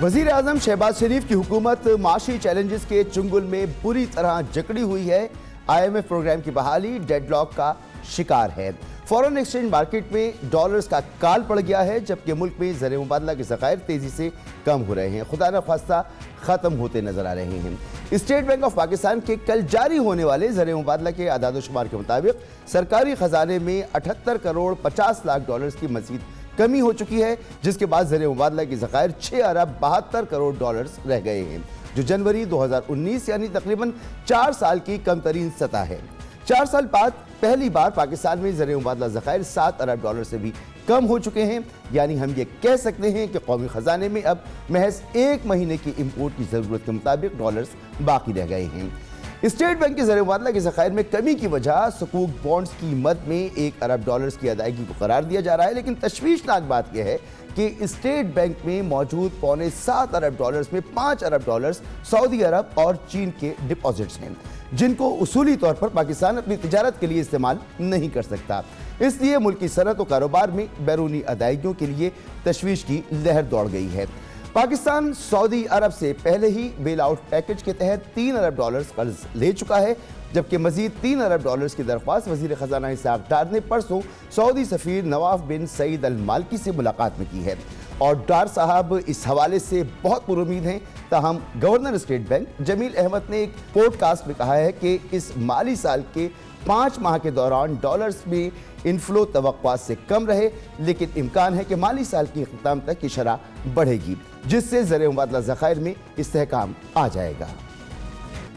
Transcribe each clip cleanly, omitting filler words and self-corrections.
वज़ीर आज़म शहबाज शरीफ की हुकूमत माशी चैलेंजेस के चुंगल में बुरी तरह जकड़ी हुई है। IMF प्रोग्राम की बहाली डेडलॉक का शिकार है। फॉरेन एक्सचेंज मार्केट में डॉलर्स का काल पड़ गया है, जबकि मुल्क में ज़र मुबादला के ज़खायर तेज़ी से कम हो रहे हैं, खुदा न खास्ता ख़त्म होते नज़र आ रहे हैं। स्टेट बैंक ऑफ पाकिस्तान के कल जारी होने वाले ज़र मुबादला के आदाद शुमार के मुताबिक सरकारी ख़जाने में 78 करोड़ 50 लाख डॉलर्स की मज़ीद कमी हो चुकी है, जिसके बाद ज़र मुबादला के ज़खायर 6 अरब 72 करोड़ डॉलर्स रह गए हैं, जो जनवरी 2019 यानी तकरीबन 4 साल की कम तरीन सतह है। 4 साल बाद पहली बार पाकिस्तान में ज़र मुबादला ज़खायर 7 अरब डॉलर से भी कम हो चुके हैं, यानी हम ये कह सकते हैं कि कौमी ख़जाने में अब महज 1 महीने की इम्पोर्ट की ज़रूरत के मुताबिक डॉलर्स बाकी रह गए हैं। स्टेट बैंक के ज़र मुबादला के ज़खायर में कमी की वजह सुकूक बॉन्ड्स की मद में 1 अरब डॉलर्स की अदायगी को करार दिया जा रहा है, लेकिन तशवीशनाक बात यह है कि स्टेट बैंक में मौजूद पौने 7 अरब डॉलर्स में 5 अरब डॉलर्स सऊदी अरब और चीन के डिपॉजिट्स हैं, जिनको उसूली तौर पर पाकिस्तान अपनी तिजारत के लिए इस्तेमाल नहीं कर सकता। इसलिए मुल्की सनत और कारोबार में बैरूनी अदायगियों के लिए तशवीश की लहर दौड़ गई है। पाकिस्तान सऊदी अरब से पहले ही बेल आउट पैकेज के तहत 3 अरब डॉलर्स कर्ज ले चुका है, जबकि मजीद 3 अरब डॉलर्स की दरख्वास्त वज़ीर ख़जाना इसहाक़ डार ने परसों सऊदी सफ़ीर नवाफ बिन सईद अल मालकी से मुलाकात में की है, और डार साहब इस हवाले से बहुत पुरुमीद हैं। ताहम governor state bank Jameel Ahmad ने एक पॉडकास्ट में कहा है कि इस माली साल के 5 माह के दौरान डॉलर्स में इनफ्लो तवक्कुआत से कम रहे, लेकिन इम्कान है कि माली साल की इख्तिताम तक की शरह बढ़ेगी, जिससे ज़र मुबादला ज़खायर में इस्तेहकाम आ जाएगा।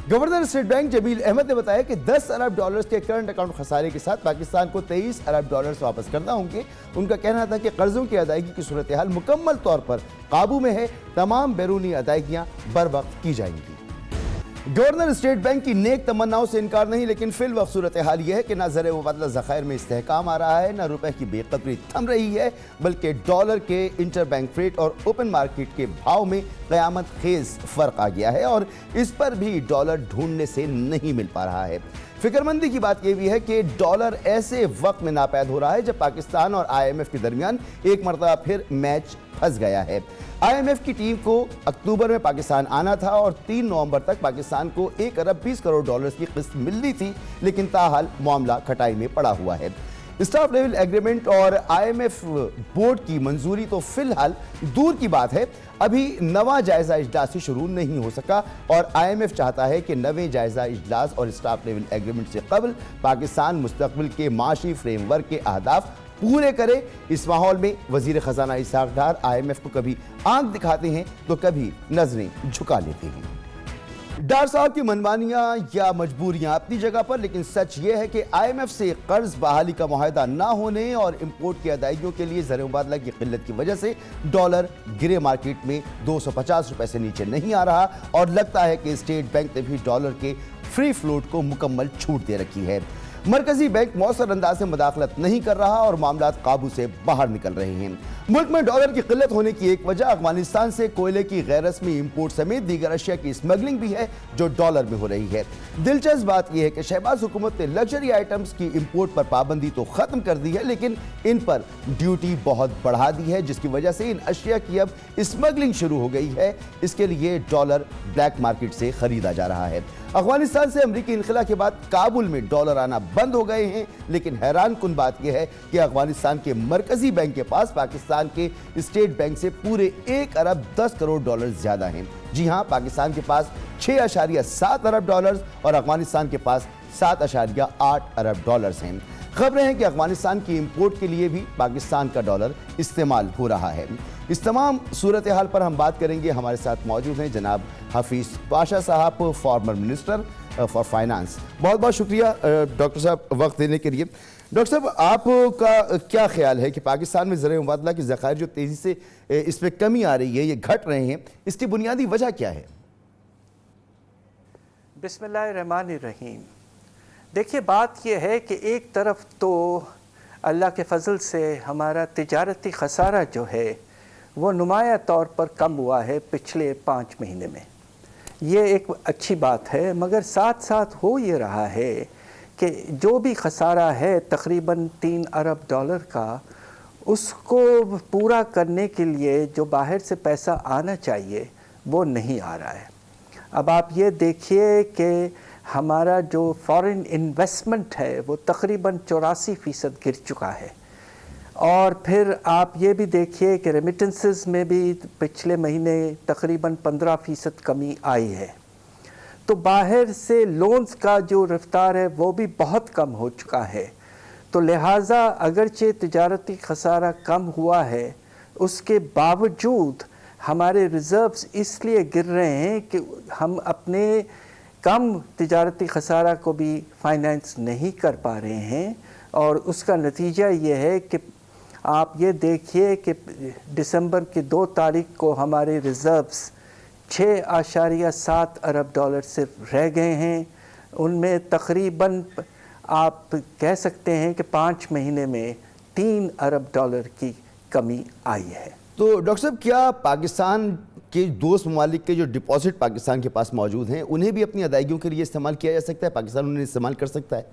Governor state bank Jameel Ahmad ने बताया कि 10 अरब डॉलर्स के करंट अकाउंट खसारे के साथ पाकिस्तान को 23 अरब डॉलर्स वापस करना होंगे। उनका कहना था कि कर्जों की अदायगी की सूरत हाल मुकम्मल तौर पर काबू में है, तमाम बैरूनी अदायगियां बर वक्त की जाएंगी। गवर्नर स्टेट बैंक की नेक तमन्नाओं से इनकार नहीं, लेकिन फिल वक्त सूरत हाल यह है कि ना ज़र मुबादला ज़खायर में इस्तेहकाम आ रहा है, ना रुपए की बेकदरी थम रही है, बल्कि डॉलर के इंटर बैंक रेट और ओपन मार्केट के भाव में क़यामत खेज फ़र्क आ गया है, और इस पर भी डॉलर ढूंढने से नहीं मिल पा रहा है। फिक्रमंदी की बात यह भी है कि डॉलर ऐसे वक्त में नापैद हो रहा है जब पाकिस्तान और IMF के दरमियान एक मरतबा फिर मैच फंस गया है। IMF की टीम को अक्टूबर में पाकिस्तान आना था और 3 नवंबर तक पाकिस्तान को 1 अरब 20 करोड़ डॉलर्स की किस्त मिलनी थी, लेकिन ताहाल मामला खटाई में पड़ा हुआ है। स्टाफ लेवल एग्रीमेंट और IMF बोर्ड की मंजूरी तो फिलहाल दूर की बात है, अभी नवा जायजा इजलास ही शुरू नहीं हो सका, और IMF चाहता है कि नवे जायजा इजलास और स्टाफ लेवल एग्रीमेंट से कबल पाकिस्तान मुस्तकबिल के माशी फ्रेमवर्क के अहदाफ पूरे करे। इस माहौल में वज़ीर ख़जाना इसहाक़ डार IMF को कभी आंख दिखाते हैं तो कभी नजरें झुका लेते हैं। डार साहब की मनमानियां या मजबूरियां अपनी जगह पर, लेकिन सच ये है कि IMF से कर्ज बहाली का मुआहदा ना होने और इम्पोर्ट की अदायगियों के लिए ज़र मुबादला की किल्लत की वजह से डॉलर ग्रे मार्केट में 250 रुपए से नीचे नहीं आ रहा, और लगता है कि स्टेट बैंक ने भी डॉलर के फ्री फ्लोट को मुकम्मल छूट दे रखी है। मरकजी बैंक मौसर अंदाज से मुदाखलत नहीं कर रहा और मामला काबू से बाहर निकल रहे हैं। मुल्क में डॉलर की किल्लत होने की एक वजह अफगानिस्तान से कोयले की गैर रस्मी इम्पोर्ट समेत दीगर अशिया की स्मगलिंग भी है, जो डॉलर में हो रही है। दिलचस्प बात यह है कि शहबाज हुकूमत ने लग्जरी आइटम्स की इम्पोर्ट पर पाबंदी तो खत्म कर दी है, लेकिन इन पर ड्यूटी बहुत बढ़ा दी है, जिसकी वजह से इन अशिया की अब स्मगलिंग शुरू हो गई है। इसके लिए डॉलर ब्लैक मार्केट से खरीदा जा रहा है। अफगानिस्तान से अमरीकी इनखला के बाद काबुल में डॉलर आना बंद हो गए हैं, लेकिन हैरान कुन बात यह है कि अफगानिस्तान के मरकजी बैंक के पास पाकिस्तान के स्टेट बैंक से पूरे 1 अरब 10 करोड़ डॉलर ज्यादा हैं। जी हां, पाकिस्तान के पास 6.7 अरब डॉलर्स और अफगानिस्तान के पास 7.8 अरब डॉलर्स हैं। खबरें हैं कि अफगानिस्तान की इंपोर्ट के लिए भी पाकिस्तान का डॉलर इस्तेमाल हो रहा है। इस तमाम सूरत हाल पर हम बात करेंगे। हमारे साथ मौजूद हैं जनाब हफीज पाशा साहब, फॉर्मर मिनिस्टर फॉर फाइनेंस। बहुत बहुत शुक्रिया डॉक्टर साहब वक्त देने के लिए। डॉक्टर साहब, आपका क्या ख्याल है कि पाकिस्तान में ज़र मुबादला की ज़खायर जो तेज़ी से इसमें कमी आ रही है, ये घट रहे हैं, इसकी बुनियादी वजह क्या है? बिस्मिल्लाहिर्रहमानिर्रहीम। देखिए, बात यह है कि एक तरफ तो अल्लाह के फजल से हमारा तिजारती खसारा जो है वो नुमाया तौर पर कम हुआ है पिछले 5 महीने में, ये एक अच्छी बात है। मगर साथ साथ हो ये रहा है कि जो भी खसारा है तकरीबन 3 अरब डॉलर का, اس کو پورا کرنے کے لیے جو باہر سے پیسہ آنا چاہیے وہ نہیں آ رہا ہے۔ اب آپ یہ دیکھیے کہ ہمارا جو فارن انویسٹمنٹ ہے وہ تقریباً 84% گر چکا ہے، اور پھر آپ یہ بھی دیکھیے کہ ریمیٹنسز میں بھی پچھلے مہینے تقریباً 15% کمی آئی ہے۔ تو باہر سے لونز کا جو رفتار ہے وہ بھی بہت کم ہو چکا ہے۔ تو لہٰذا اگرچہ تجارتی خسارہ کم ہوا ہے، اس کے باوجود ہمارے ریزروز اس لیے گر رہے ہیں کہ ہم اپنے کم تجارتی خسارہ کو بھی فائنینس نہیں کر پا رہے ہیں، اور اس کا نتیجہ یہ ہے کہ آپ یہ دیکھیے کہ دسمبر کی 2 تاریخ کو ہمارے ریزروز 6.7 ارب ڈالر صرف رہ گئے ہیں۔ ان میں تقریباً آپ کہہ سکتے ہیں کہ 5 مہینے میں 3 ارب ڈالر کی کمی آئی ہے۔ تو ڈاکٹر صاحب، کیا پاکستان کے دوست ممالک کے جو ڈپازٹ پاکستان کے پاس موجود ہیں انہیں بھی اپنی ادائیگیوں کے لیے استعمال کیا جا سکتا ہے؟ پاکستان انہیں استعمال کر سکتا ہے؟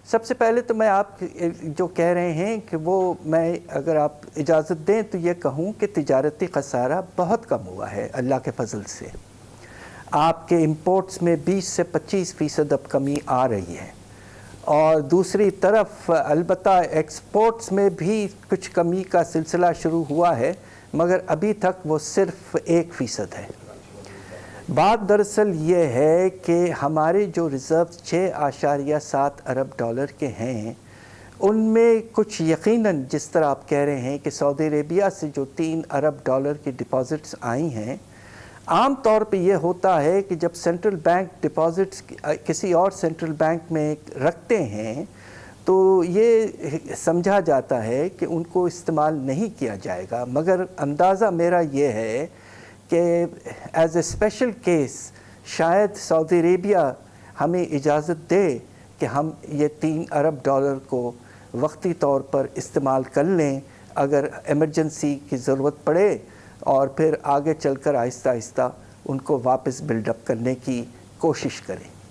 سب سے پہلے تو میں آپ جو کہہ رہے ہیں کہ وہ میں اگر آپ اجازت دیں تو یہ کہوں کہ تجارتی خسارہ بہت کم ہوا ہے اللہ کے فضل سے۔ آپ کے امپورٹس میں 20 سے 25% اب کمی آ رہی ہے، اور دوسری طرف البتہ ایکسپورٹس میں بھی کچھ کمی کا سلسلہ شروع ہوا ہے، مگر ابھی تک وہ صرف 1% ہے۔ بات دراصل یہ ہے کہ ہمارے جو ریزرو 6.7 ارب ڈالر کے ہیں، ان میں کچھ یقیناً جس طرح آپ کہہ رہے ہیں کہ سعودی عربیہ سے جو 3 ارب ڈالر کی ڈپازٹس آئی ہیں، عام طور پہ یہ ہوتا ہے کہ جب سینٹرل بینک ڈپازٹس کسی اور سینٹرل بینک میں رکھتے ہیں تو یہ سمجھا جاتا ہے کہ ان کو استعمال نہیں کیا جائے گا، مگر اندازہ میرا یہ ہے کہ ایز اے اسپیشل کیس شاید سعودی عربیہ ہمیں اجازت دے کہ ہم یہ 3 ارب ڈالر کو وقتی طور پر استعمال کر لیں اگر ایمرجنسی کی ضرورت پڑے، اور پھر آگے چل کر آہستہ آہستہ ان کو واپس بلڈ اپ کرنے کی کوشش کریں۔